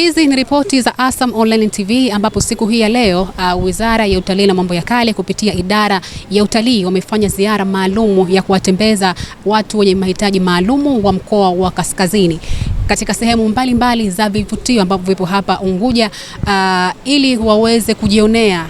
Hizi ni ripoti za ASAM Online TV ambapo siku hii ya leo Wizara ya Utalii na Mambo ya Kale kupitia Idara ya Utalii wamefanya ziara maalumu ya kuwatembeza watu wenye mahitaji maalumu wa mkoa wa Kaskazini katika sehemu mbalimbali za vivutio ambavyo vipo hapa Unguja ili waweze kujionea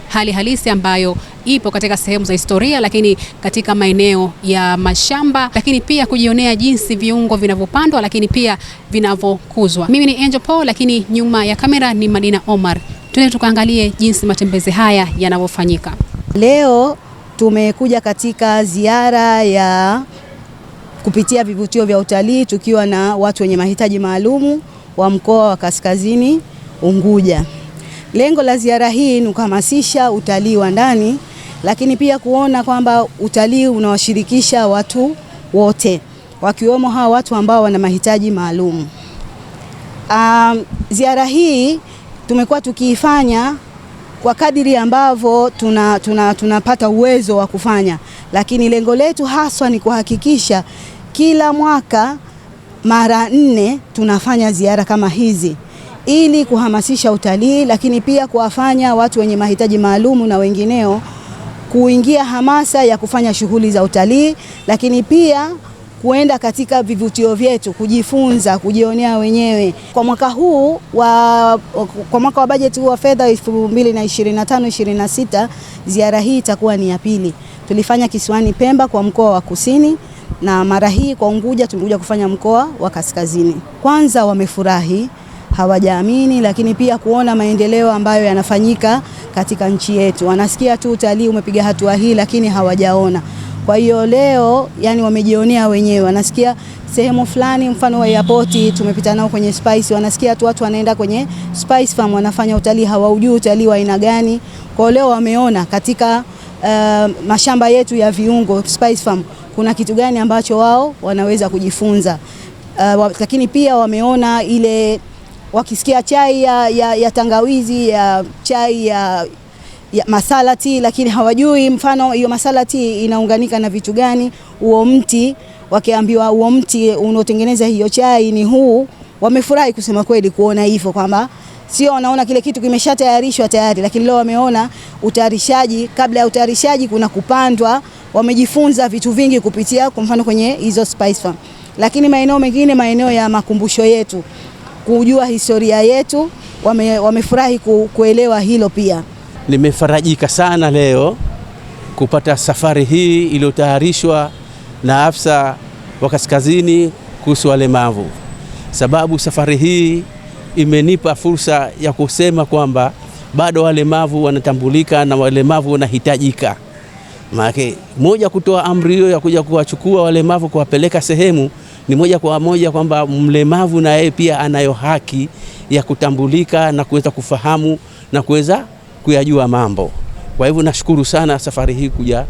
hali halisi ambayo ipo katika sehemu za historia, lakini katika maeneo ya mashamba, lakini pia kujionea jinsi viungo vinavyopandwa lakini pia vinavyokuzwa. Mimi ni Angel Paul, lakini nyuma ya kamera ni Madina Omar. Twende tukaangalie jinsi matembezi haya yanavyofanyika. Leo tumekuja katika ziara ya kupitia vivutio vya utalii tukiwa na watu wenye mahitaji maalumu wa mkoa wa Kaskazini Unguja. Lengo la ziara hii ni kuhamasisha utalii wa ndani, lakini pia kuona kwamba utalii unawashirikisha watu wote, wakiwemo hawa watu ambao wana mahitaji maalum. Ziara hii tumekuwa tukiifanya kwa kadiri ambavyo tunapata uwezo wa kufanya, lakini lengo letu haswa ni kuhakikisha kila mwaka mara 4 tunafanya ziara kama hizi ili kuhamasisha utalii, lakini pia kuwafanya watu wenye mahitaji maalumu na wengineo kuingia hamasa ya kufanya shughuli za utalii, lakini pia kuenda katika vivutio vyetu kujifunza, kujionea wenyewe. Kwa mwaka huu kwa mwaka wa bajeti wa fedha 2025-26 ziara hii itakuwa ni ya pili. Tulifanya kisiwani Pemba kwa mkoa wa Kusini, na mara hii kwa Unguja tumekuja kufanya mkoa wa Kaskazini. Kwanza wamefurahi, hawajaamini, lakini pia kuona maendeleo ambayo yanafanyika katika nchi yetu. Wanasikia tu utalii umepiga hatua hii, lakini hawajaona. Kwa hiyo leo wamejionea wenyewe, wanasikia sehemu fulani, mfano wa airport tumepita nao kwenye Spice, wanasikia tu watu wanaenda kwenye Spice Farm wanafanya utalii, hawaujui utalii wa aina gani. Kwa leo wameona katika mashamba yetu ya viungo Spice Farm kuna kitu gani ambacho wao wanaweza kujifunza. Lakini pia wameona ile, wakisikia chai ya tangawizi, ya chai ya masala tea, lakini hawajui mfano hiyo masala tea inaunganika na vitu gani. Huo mti, wakiambiwa huo mti unaotengeneza hiyo chai ni huu, wamefurahi kusema kweli kuona hivyo, kwamba sio wanaona kile kitu kimeshatayarishwa tayari, lakini leo wameona utayarishaji. Kabla ya utayarishaji kuna kupandwa, wamejifunza vitu vingi kupitia kwa mfano kwenye hizo Spice Farm. Lakini maeneo mengine, maeneo ya makumbusho yetu, kujua historia yetu, wamefurahi kuelewa hilo pia. Nimefarajika sana leo kupata safari hii iliyotayarishwa na afisa wa Kaskazini kuhusu walemavu, sababu safari hii imenipa fursa ya kusema kwamba bado walemavu wanatambulika na walemavu wanahitajika. Maana moja kutoa amri hiyo ya kuja kuwachukua walemavu kuwapeleka sehemu ni moja kwa moja kwamba mlemavu na yeye pia anayo haki ya kutambulika na kuweza kufahamu na kuweza kuyajua mambo. Kwa hivyo nashukuru sana safari hii kuja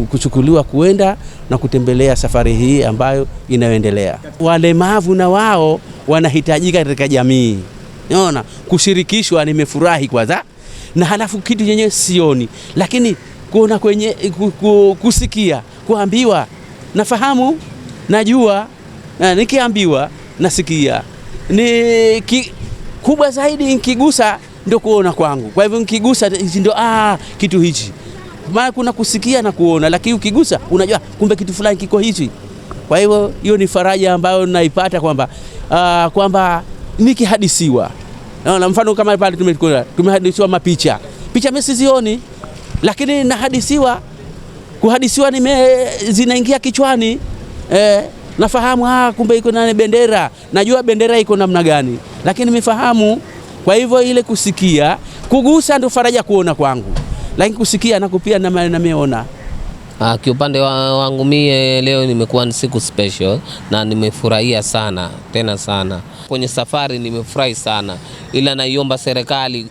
kuchukuliwa kuenda na kutembelea safari hii ambayo inayoendelea. Walemavu na wao wanahitajika katika jamii. Unaona, kushirikishwa nimefurahi kwanza. Na halafu kitu yenyewe sioni, lakini kuona kwenye kusikia, kuambiwa nafahamu, najua, nikiambiwa nasikia. Ni kubwa zaidi nikigusa ndio kuona kwangu. Kwa hivyo nikigusa ndio kitu hichi. Maana kuna kusikia na kuona, lakini ukigusa unajua kumbe kitu fulani kiko hichi. Kwa hivyo hiyo ni faraja ambayo naipata kwamba nikihadisiwa. Na mfano kama pale tumehadisiwa mapicha. Picha mimi sizioni, lakini nahadisiwa. Kuhadisiwa zinaingia kichwani. Nafahamu kumbe iko na bendera. Najua bendera iko namna gani, lakini nimefahamu. Kwa hivyo ile kusikia, kugusa ndio faraja kuona kwangu. Lakini kusikia na kupia na nimeona. Kiupande wangu mie leo nimekuwa ni siku special na nimefurahia sana, tena sana. Kwenye safari nimefurahi sana, ila naiomba serikali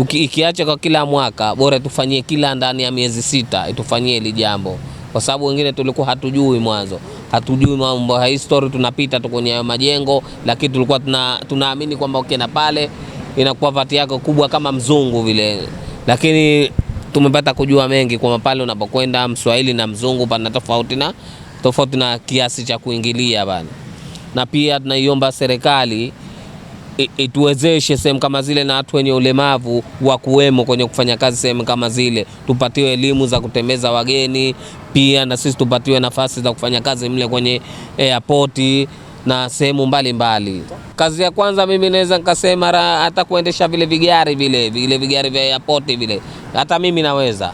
ikiacha kwa kila mwaka, bora tufanyie kila ndani ya miezi 6 itufanyie hili jambo, kwa sababu wengine tulikuwa hatujui mwanzo, hatujui mambo ya history, tunapita tu kwenye majengo, lakini tulikuwa tunaamini kwamba ukienda pale inakuwa vati yako kubwa kama mzungu vile, lakini tumepata kujua mengi kwa pale unapokwenda Mswahili na mzungu pana tofauti na kiasi cha kuingilia bana. na pia tunaiomba serikali ituwezeshe sehemu kama zile na watu wenye ulemavu wa kuwemo kwenye kufanya kazi sehemu kama zile, tupatiwe elimu za kutembeza wageni, pia na sisi tupatiwe nafasi za kufanya kazi mle kwenye airport na sehemu mbalimbali. Kazi ya kwanza mimi naweza nikasema hata kuendesha vile vigari vya airport vile, hata mimi naweza.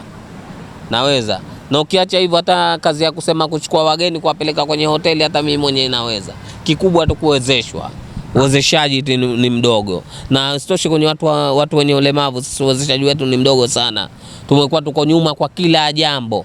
Na ukiacha hivyo hata kazi ya kusema kuchukua wageni kuwapeleka kwenye hoteli, hata mimi mwenyewe naweza. Kikubwa tu kuwezeshwa. Uwezeshaji ni mdogo, na sitoshi kwenye watu wenye ulemavu, sisi uwezeshaji wetu ni mdogo sana. Tumekuwa tuko nyuma kwa kila jambo.